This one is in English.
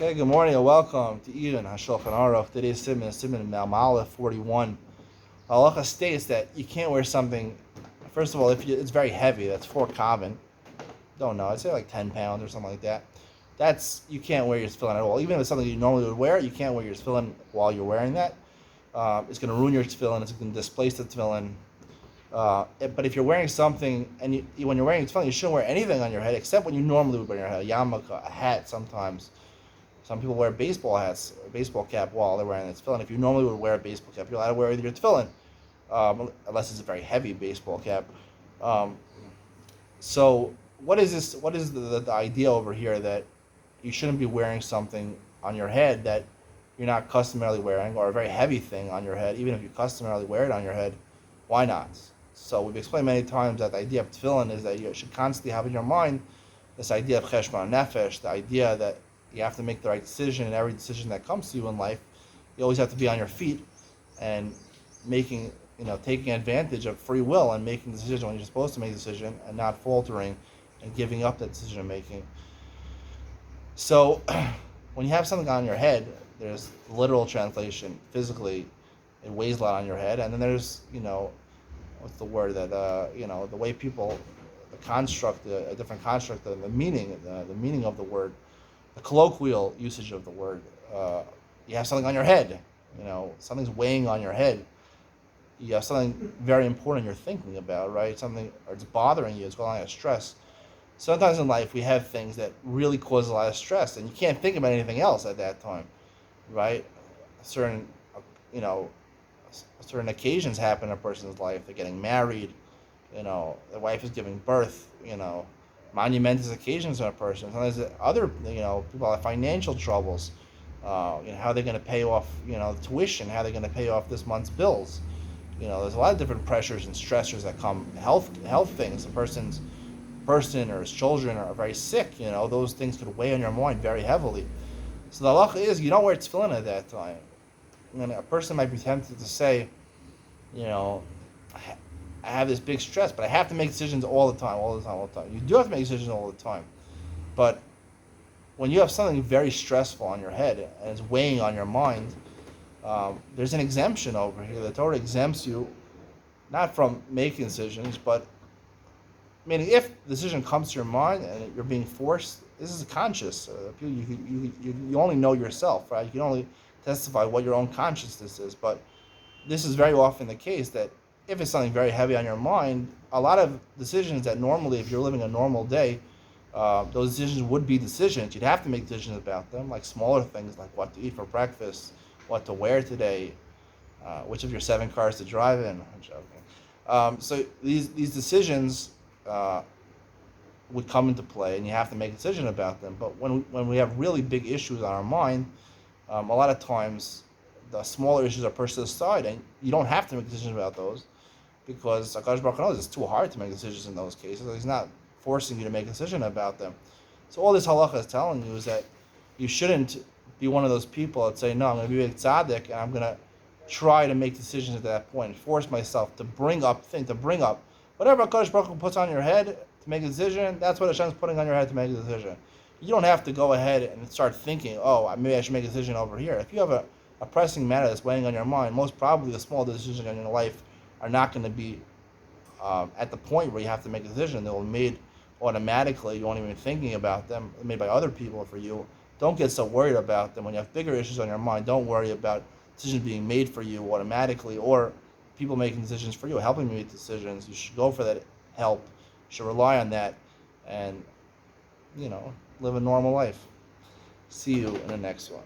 Okay, good morning and welcome to Iyun, Shulchan Aruch. Today's Siman Malmala 41. Halacha states that you can't wear something. First of all, if it's very heavy, that's 4 kavin. Don't know, I'd say like 10 pounds or something like that. You can't wear your tefillin at all. Even if it's something you normally would wear, you can't wear your tefillin while you're wearing that. It's going to ruin your tefillin. It's going to displace the tefillin. But if you're wearing something, and when you're wearing tefillin, you shouldn't wear anything on your head except what you normally would wear on your head. A yarmulke, a hat sometimes. Some people wear baseball hats, a baseball cap while they're wearing their tefillin. If you normally would wear a baseball cap, you're allowed to wear your tefillin, unless it's a very heavy baseball cap. So what is this? What is the idea over here that you shouldn't be wearing something on your head that you're not customarily wearing, or a very heavy thing on your head, even if you customarily wear it on your head? Why not? So we've explained many times that the idea of tefillin is that you should constantly have in your mind this idea of cheshbon nefesh, the idea that you have to make the right decision, and every decision that comes to you in life, you always have to be on your feet and taking advantage of free will and making the decision when you're supposed to make a decision and not faltering and giving up that decision making. So when you have something on your head, there's literal translation, physically, it weighs a lot on your head, and then there's, what's the word that, the way people, the construct, a different construct, the meaning of the word, the colloquial usage of the word. You have something on your head, something's weighing on your head. You have something very important you're thinking about, right? Something, or it's bothering you, it's causing a lot of stress. Sometimes in life we have things that really cause a lot of stress, and you can't think about anything else at that time, right? Certain occasions happen in a person's life. They're getting married, their wife is giving birth, monumentous occasions in a person. Sometimes other, people have financial troubles. How are they going to pay off, tuition? How are they going to pay off this month's bills? There's a lot of different pressures and stressors that come. Health things. The person or his children are very sick. Those things could weigh on your mind very heavily. So the halacha is you don't wear tefillin at that time. A person might be tempted to say, I have this big stress, but I have to make decisions all the time. You do have to make decisions all the time. But when you have something very stressful on your head and it's weighing on your mind, there's an exemption over here. The Torah exempts you not from making decisions, but meaning if the decision comes to your mind and you're being forced, this is conscious. You only know yourself, right? You can only testify what your own consciousness is. But this is very often the case that if it's something very heavy on your mind, a lot of decisions that normally, if you're living a normal day, those decisions would be decisions. You'd have to make decisions about them, like smaller things, like what to eat for breakfast, what to wear today, which of your 7 cars to drive in. I'm joking. So these decisions would come into play, and you have to make a decision about them. But when we have really big issues on our mind, a lot of times the smaller issues are pushed to the side, and you don't have to make decisions about those, because HaKadosh Baruch Hu knows it's too hard to make decisions in those cases. So he's not forcing you to make a decision about them. So all this halacha is telling you is that you shouldn't be one of those people that say, no, I'm going to be a tzaddik, and I'm going to try to make decisions at that point, force myself to bring up whatever HaKadosh Baruch Hu puts on your head to make a decision. That's what Hashem's putting on your head to make a decision. You don't have to go ahead and start thinking, maybe I should make a decision over here. If you have a pressing matter that's weighing on your mind, most probably the small decisions in your life are not going to be at the point where you have to make a decision. They will be made automatically. You won't even be thinking about them, made by other people for you. Don't get so worried about them. When you have bigger issues on your mind, don't worry about decisions being made for you automatically, or people making decisions for you, helping you make decisions. You should go for that help. You should rely on that and, live a normal life. See you in the next one.